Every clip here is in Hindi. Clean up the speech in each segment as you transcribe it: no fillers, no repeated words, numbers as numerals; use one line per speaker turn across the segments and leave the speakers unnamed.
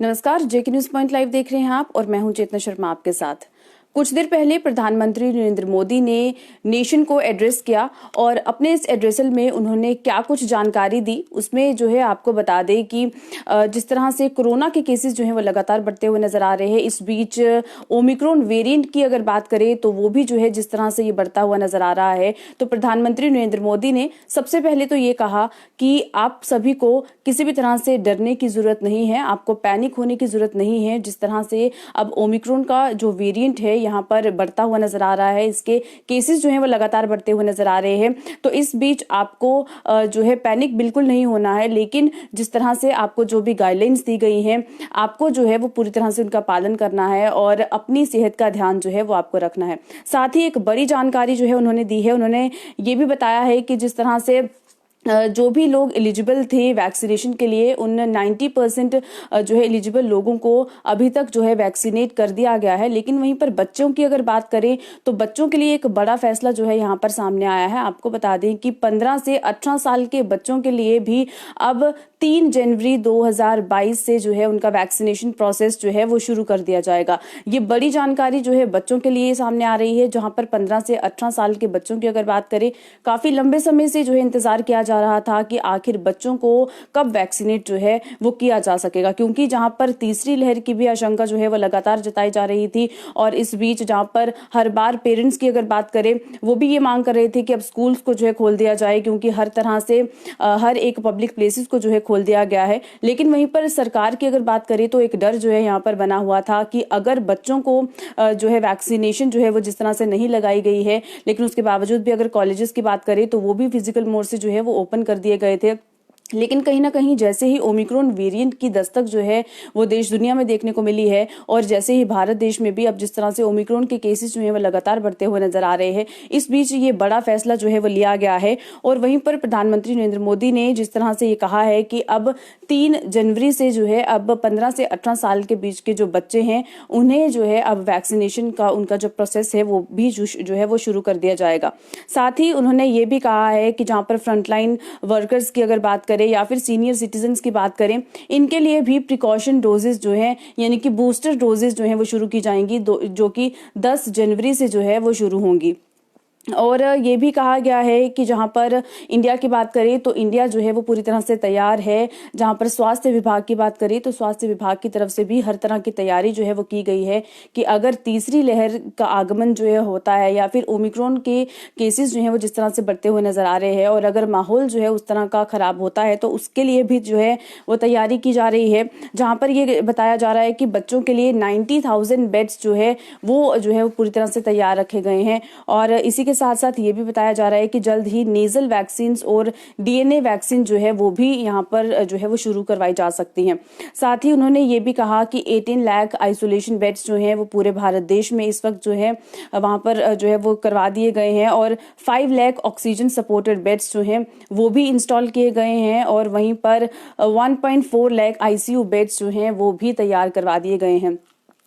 नमस्कार, जेके न्यूज पॉइंट लाइव देख रहे हैं आप और मैं हूं चेतना शर्मा आपके साथ। कुछ देर पहले प्रधानमंत्री नरेंद्र मोदी ने नेशन को एड्रेस किया और अपने इस एड्रेसल में उन्होंने क्या कुछ जानकारी दी उसमें जो है आपको बता दें कि जिस तरह से कोरोना के केसेस जो है वो लगातार बढ़ते हुए नजर आ रहे हैं। इस बीच ओमिक्रॉन वेरिएंट की अगर बात करें तो वो भी जो है जिस तरह से ये बढ़ता हुआ नजर आ रहा है, तो प्रधानमंत्री नरेंद्र मोदी ने सबसे पहले तो ये कहा कि आप सभी को किसी भी तरह से डरने की जरूरत नहीं है, आपको पैनिक होने की जरूरत नहीं है। जिस तरह से अब ओमिक्रॉन का जो वेरिएंट है यहाँ पर बढ़ता हुआ नजर आ रहा है, इसके केसेस जो हैं वो लगातार बढ़ते हुए नजर आ रहे हैं, तो इस बीच आपको जो है पैनिक बिल्कुल नहीं होना है। लेकिन जिस तरह से आपको जो भी गाइडलाइंस दी गई हैं, आपको जो है वो पूरी तरह से उनका पालन करना है और अपनी सेहत का ध्यान जो है वो आपको रखना है। साथ ही एक बड़ी जानकारी जो है उन्होंने दी है, उन्होंने ये भी बताया है कि जिस तरह से जो भी लोग एलिजिबल थे वैक्सीनेशन के लिए, उन 90% जो है एलिजिबल लोगों को अभी तक जो है वैक्सीनेट कर दिया गया है। लेकिन वहीं पर बच्चों की अगर बात करें तो बच्चों के लिए एक बड़ा फैसला जो है यहाँ पर सामने आया है। आपको बता दें कि 15 से 18 साल के बच्चों के लिए भी अब 3 जनवरी 2022 से जो है उनका वैक्सीनेशन प्रोसेस जो है वो शुरू कर दिया जाएगा। ये बड़ी जानकारी जो है बच्चों के लिए सामने आ रही है, जहां पर 15 से 18 साल के बच्चों की अगर बात करें, काफी लंबे समय से जो है इंतजार किया जा रहा था कि आखिर बच्चों को कब वैक्सीनेट जो है वो किया जा सकेगा, क्योंकि जहां पर तीसरी लहर की भी आशंका जो है वो लगातार जताई जा रही थी। और इस बीच जहां पर हर बार पेरेंट्स की अगर बात करें, वो भी ये मांग कर रहे थे कि अब स्कूल्स को जो है खोल दिया जाए, क्योंकि हर तरह से हर एक पब्लिक प्लेसेस को जो है खोल दिया गया है। लेकिन वहीं पर सरकार की अगर बात करें तो एक डर जो है यहाँ पर बना हुआ था कि अगर बच्चों को जो है वैक्सीनेशन जो है वो जिस तरह से नहीं लगाई गई है, लेकिन उसके बावजूद भी अगर कॉलेजेस की बात करें तो वो भी फिजिकल मोड से जो है वो ओपन कर दिए गए थे। लेकिन कहीं ना कहीं जैसे ही ओमिक्रॉन वेरिएंट की दस्तक जो है वो देश दुनिया में देखने को मिली है, और जैसे ही भारत देश में भी अब जिस तरह से ओमिक्रॉन के केसेस जो है वो लगातार बढ़ते हुए नजर आ रहे हैं, इस बीच ये बड़ा फैसला जो है वो लिया गया है। और वहीं पर प्रधानमंत्री नरेंद्र मोदी ने जिस तरह से ये कहा है कि अब 3 जनवरी से जो है अब 15 से 18 साल के बीच के जो बच्चे हैं उन्हें जो है अब वैक्सीनेशन का उनका जो प्रोसेस है वो भी जो है वो शुरू कर दिया जाएगा। साथ ही उन्होंने ये भी कहा है कि जहां पर फ्रंटलाइन वर्कर्स की अगर बात करें या फिर सीनियर सिटीजन्स की बात करें, इनके लिए भी प्रिकॉशन डोजेस जो है यानी कि बूस्टर डोजेस जो है वो शुरू की जाएंगी, जो कि 10 जनवरी से जो है वो शुरू होंगी। और ये भी कहा गया है कि जहां पर इंडिया की बात करें तो इंडिया जो है वो पूरी तरह से तैयार है। जहां पर स्वास्थ्य विभाग की बात करें तो स्वास्थ्य विभाग की तरफ से भी हर तरह की तैयारी जो है वो की गई है कि अगर तीसरी लहर का आगमन जो है होता है या फिर ओमिक्रॉन के केसेस जो है वो जिस तरह से बढ़ते हुए नजर आ रहे हैं और अगर माहौल जो है उस तरह का खराब होता है तो उसके लिए भी जो है वो तैयारी की जा रही है। जहां पर ये बताया जा रहा है कि बच्चों के लिए 90,000 बेड्स जो है वो पूरी तरह से तैयार रखे गए हैं। और इसी के साथ साथ ये भी बताया जा रहा है कि जल्द ही नेजल वैक्सीन और डीएनए वैक्सीन जो है वो भी यहाँ पर जो है वो शुरू करवाई जा सकती हैं। साथ ही उन्होंने ये भी कहा कि 18 लाख आइसोलेशन बेड्स जो हैं वो पूरे भारत देश में इस वक्त जो है वहां पर जो है वो करवा दिए गए हैं और 5 लाख ऑक्सीजन सपोर्टेड बेड्स जो हैं वो भी इंस्टॉल किए गए हैं और वहीं पर 1.4 लाख आईसीयू बेड्स जो हैं वो भी तैयार करवा दिए गए हैं।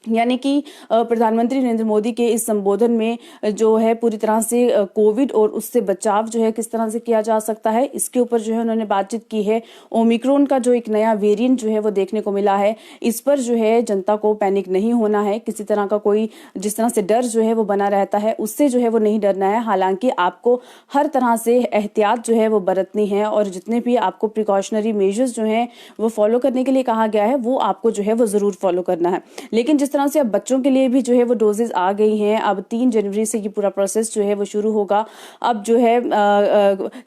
यानी कि प्रधानमंत्री नरेंद्र मोदी के इस संबोधन में जो है पूरी तरह से कोविड और उससे बचाव जो है किस तरह से किया जा सकता है, इसके ऊपर जो है उन्होंने बातचीत की है। ओमिक्रॉन का जो एक नया वेरिएंट जो है वो देखने को मिला है, इस पर जो है जनता को पैनिक नहीं होना है, किसी तरह का कोई जिस तरह से डर जो है वो बना रहता है उससे जो है वो नहीं डरना है। हालांकि आपको हर तरह से एहतियात जो है वो बरतनी है और जितने भी आपको प्रिकॉशनरी मेजर्स जो है वो फॉलो करने के लिए कहा गया है वो आपको जो है वो जरूर फॉलो करना है। लेकिन जिस तरह से अब बच्चों के लिए भी जो है वो डोजेस आ गई हैं, अब 3 जनवरी से ये पूरा प्रोसेस जो है वो शुरू होगा। अब जो है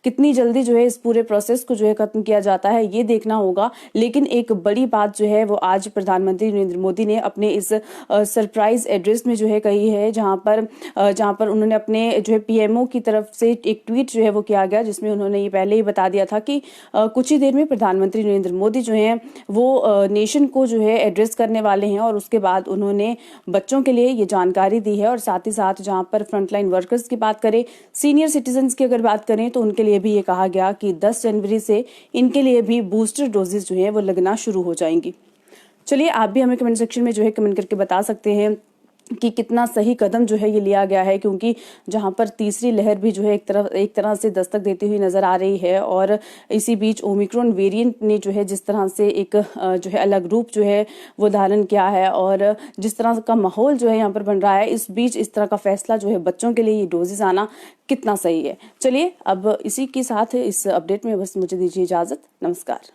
कितनी जल्दी जो है इस पूरे प्रोसेस को जो है खत्म किया जाता है ये देखना होगा। लेकिन एक बड़ी बात जो है वो आज प्रधानमंत्री नरेंद्र मोदी ने अपने इस सरप्राइज एड्रेस में जो है कही है, जहां पर उन्होंने अपने जो है पीएमओ की तरफ से एक ट्वीट जो है वो किया गया, जिसमें उन्होंने ये पहले ही बता दिया था कि कुछ ही देर में प्रधानमंत्री नरेंद्र मोदी जो है वो नेशन को जो है एड्रेस करने वाले हैं और उसके बाद उन्होंने बच्चों के लिए ये जानकारी दी है। और साथ ही साथ जहां पर फ्रंटलाइन वर्कर्स की बात करें, सीनियर सिटीजन्स की अगर बात करें तो उनके लिए भी ये कहा गया कि 10 जनवरी से इनके लिए भी बूस्टर डोजेस जो है वो लगना शुरू हो जाएंगी। चलिए आप भी हमें कमेंट सेक्शन में जो है कमेंट करके बता सकते हैं कि कितना सही कदम जो है ये लिया गया है, क्योंकि जहां पर तीसरी लहर भी जो है एक तरह से दस्तक देती हुई नजर आ रही है, और इसी बीच ओमिक्रॉन वेरिएंट ने जो है जिस तरह से एक जो है अलग रूप जो है वो धारण किया है, और जिस तरह का माहौल जो है यहाँ पर बन रहा है, इस बीच इस तरह का फैसला जो है बच्चों के लिए ये डोजेज आना कितना सही है। चलिए अब इसी के साथ इस अपडेट में बस मुझे दीजिए इजाजत। नमस्कार।